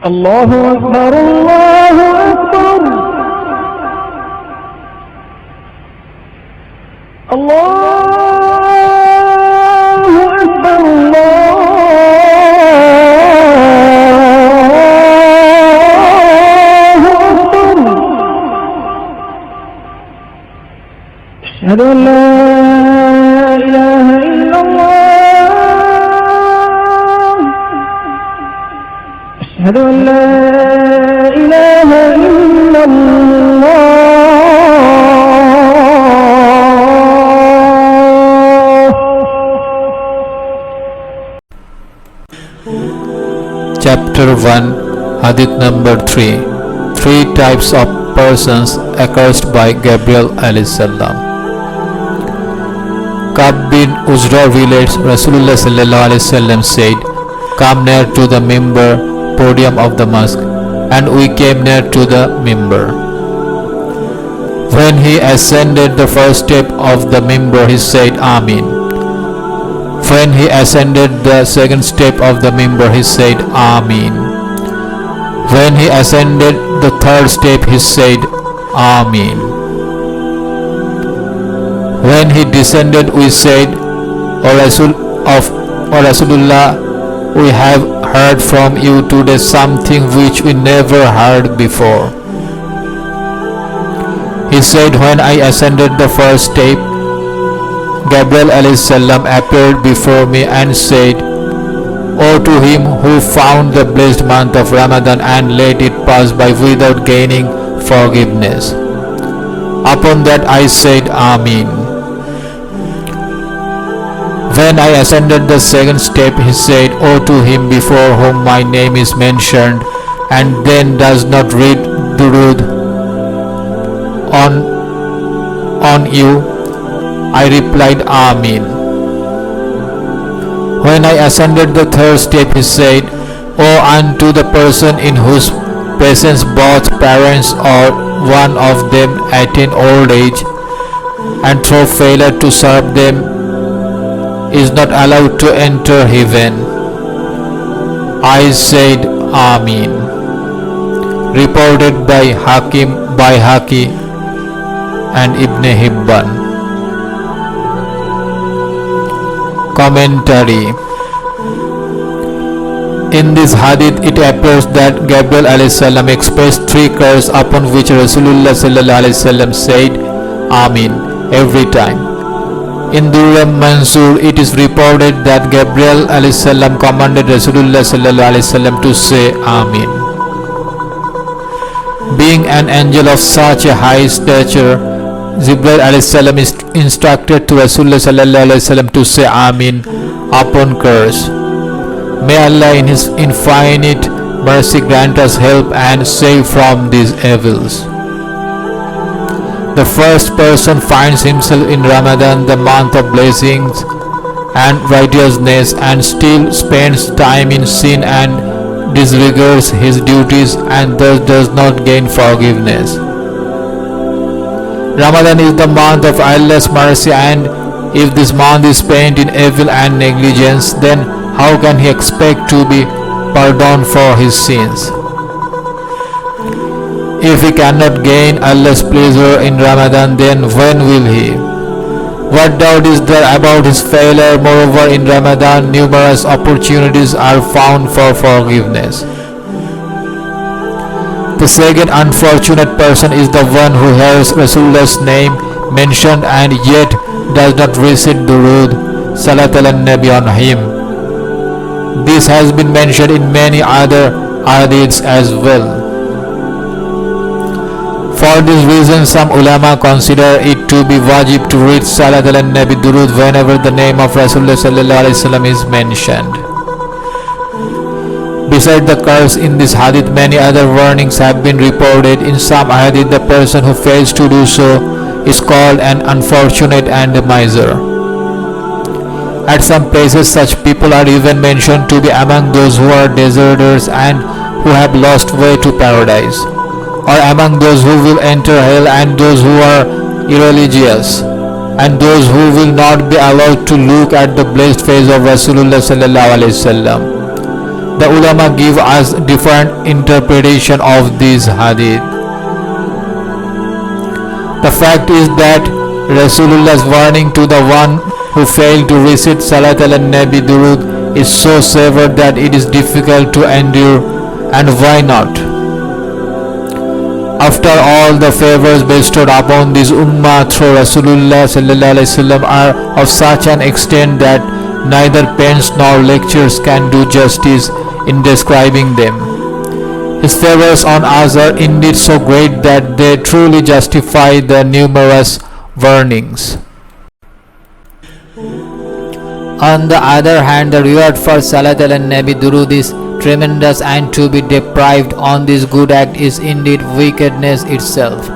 الله أكبر الله أكبر الله أكبر الله أكبر أشهد أن لا إله إلا الله أشهد أن لا إله إلا الله Chapter 1, Hadith number 3. Three types of persons accursed by Gabriel alayhi salam. Ka'b bin Uzra relates Rasulullah sallallahu alayhi wasallam said, "Come near to the minbar, podium of the mosque," and we came near to the minbar. When he ascended the first step of the minbar, he said, "Ameen." When he ascended the second step of the minbar, he said, "Ameen." When he ascended the third step, he said, "Ameen." When he descended, we said, O Rasulullah, we have heard from you today something which we never heard before. He said, when I ascended the first step, Gabriel alayhi salam appeared before me and said, "O to him who found the blessed month of Ramadan and let it pass by without gaining forgiveness." Upon that I said, "Ameen." When I ascended the second step, he said, "O to him before whom my name is mentioned and then does not read durood on you," I replied, "Ameen." When I ascended the third step, he said, "O unto the person in whose presence both parents or one of them attain old age and through failure to serve them is not allowed to enter heaven," I said, "Ameen." Reported by Hakim, Bayhaqi and Ibn Hibban. Commentary. In this hadith, it appears that Gabriel alayhi salam expressed three curses upon which Rasulullah sallallahu alayhi wasallam said, "Ameen," every time. In Durram Mansur, it is reported that Gabriel alayhi salam commanded Rasulullah sallallahu alayhi wasallam to say, "Ameen." Being an angel of such a high stature, Jibril alayhi salam is instructed to Rasulullah sallallahu alayhi wasallam to say "Ameen" upon curse. May Allah in His infinite mercy grant us help and save from these evils. The first person finds himself in Ramadan, the month of blessings and righteousness, and still spends time in sin and disregards his duties and thus does not gain forgiveness. Ramadan is the month of Allah's mercy, and if this month is spent in evil and negligence, then how can he expect to be pardoned for his sins? If he cannot gain Allah's pleasure in Ramadan, then when will he? What doubt is there about his failure? Moreover, in Ramadan, numerous opportunities are found for forgiveness. The second unfortunate person is the one who hears Rasulullah's name mentioned and yet does not recite durood, salat al-nabi on him. This has been mentioned in many other hadiths as well. For this reason, some ulama consider it to be wajib to read salat al-nabi durood whenever the name of Rasulullah sallallahu alaihi wasallam is mentioned. Besides the curse in this hadith, many other warnings have been reported. In some hadith, the person who fails to do so is called an unfortunate and a miser. At some places, such people are even mentioned to be among those who are deserters and who have lost way to paradise, or among those who will enter hell, and those who are irreligious, and those who will not be allowed to look at the blessed face of Rasulullah sallallahu alaihi wasallam. The ulama give us different interpretation of this hadith. The fact is that Rasulullah's warning to the one who failed to recite Salat al-Nabi Durud is so severe that it is difficult to endure, and why not? After all, the favors bestowed upon this ummah through Rasulullah are of such an extent that neither pens nor lectures can do justice in describing them. His favors on us are indeed so great that they truly justify the numerous warnings. On the other hand, the reward for Salat al-Nabi Durud is tremendous, and to be deprived on this good act is indeed wickedness itself.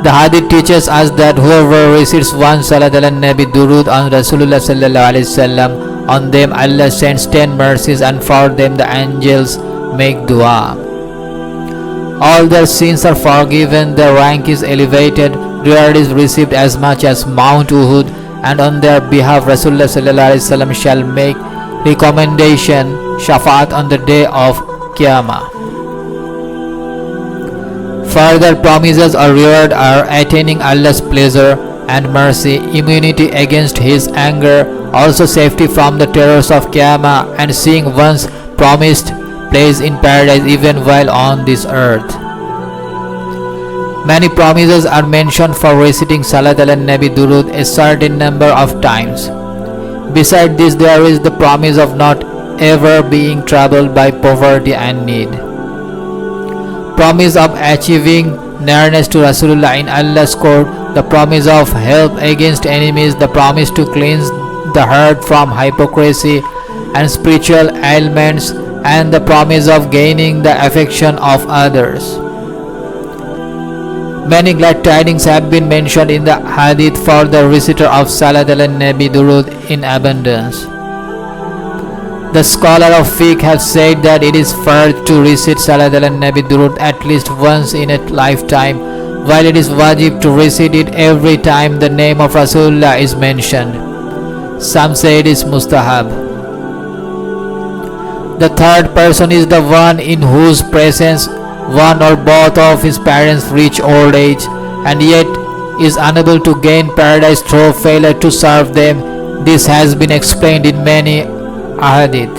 The hadith teaches us that whoever recites one Salat al-Nabi Durud on Rasulullah on them Allah sends 10 mercies, and for them the angels make dua. All their sins are forgiven, their rank is elevated, reward is received as much as Mount Uhud, and on their behalf Rasulullah shall make recommendation, shafaat on the day of Qiyamah. Further promises or reward are attaining Allah's pleasure and mercy, immunity against His anger, also safety from the terrors of Qiyamah, and seeing one's promised place in paradise even while on this earth. Many promises are mentioned for reciting Salat al-Nabi Durud a certain number of times. Besides this, there is the promise of not ever being troubled by poverty and need. Promise of achieving nearness to Rasulullah in Allah's court, the promise of help against enemies, the promise to cleanse the heart from hypocrisy and spiritual ailments, and the promise of gaining the affection of others. Many glad tidings have been mentioned in the hadith for the reciter of Salat al-Nabi Durud in abundance. The scholar of fiqh has said that it is fair to recite Salat al-Nabi Durud at least once in a lifetime, while it is wajib to recite it every time the name of Rasulullah is mentioned. Some say it is mustahab. The third person is the one in whose presence one or both of his parents reach old age and yet is unable to gain paradise through failure to serve them. This has been explained in many ahadith.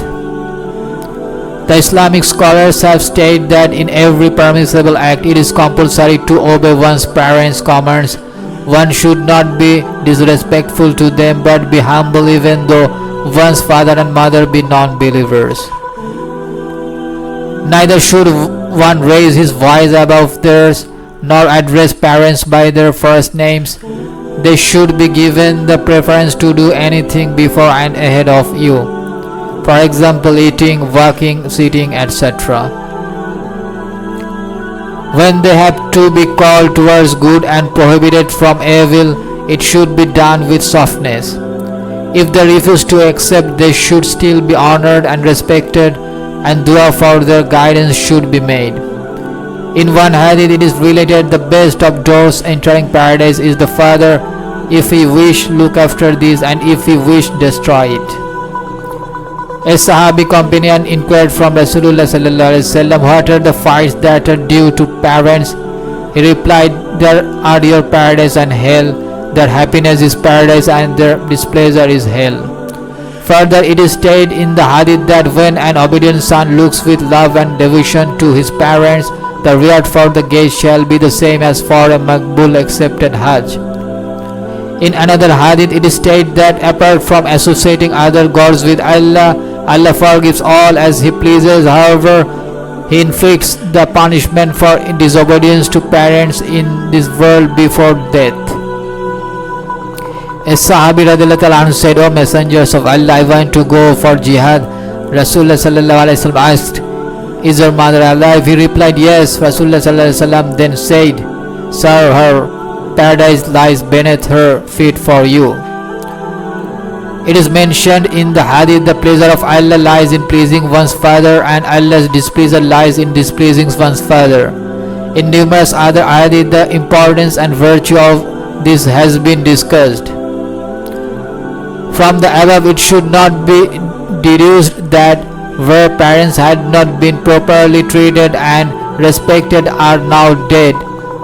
The Islamic scholars have stated that in every permissible act it is compulsory to obey one's parents' commands. One should not be disrespectful to them but be humble even though one's father and mother be non-believers. Neither should one raise his voice above theirs, nor address parents by their first names. They should be given the preference to do anything before and ahead of you. For example, eating, walking, sitting, etc. When they have to be called towards good and prohibited from evil, it should be done with softness. If they refuse to accept, they should still be honored and respected, and dua for their guidance should be made. In one hadith it is related, the best of doors entering paradise is the father. If he wish, look after this, and if he wish, destroy it. A Sahabi companion inquired from Rasulullah what are the fights that are due to parents? He replied, there are your paradise and hell. Their happiness is paradise and their displeasure is hell. Further, it is stated in the hadith that when an obedient son looks with love and devotion to his parents, the reward for the gaze shall be the same as for a Maqbul accepted Hajj. In another hadith, it is stated that apart from associating other gods with Allah, Allah forgives all as He pleases. However, He inflicts the punishment for disobedience to parents in this world before death. A Sahabi radhiyallahu said, O Messengers of Allah, I want to go for jihad. Rasulullah asked, is your mother alive? He replied, yes. Rasulullah then said, sir, her paradise lies beneath her feet for you. It is mentioned in the hadith, the pleasure of Allah lies in pleasing one's father and Allah's displeasure lies in displeasing one's father. In numerous other hadith, the importance and virtue of this has been discussed. From the above, it should not be deduced that where parents had not been properly treated and respected are now dead,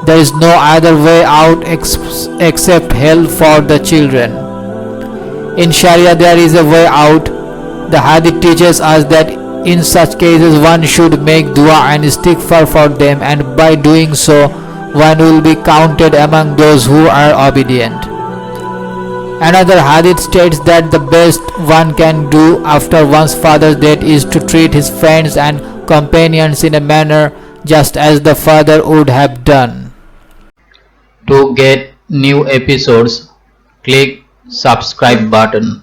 there is no other way out except hell for the children. In Sharia there is a way out. The hadith teaches us that in such cases one should make dua and istighfar for them, and by doing so one will be counted among those who are obedient. Another hadith states that the best one can do after one's father's death is to treat his friends and companions in a manner just as the father would have done. To get new episodes, click subscribe button.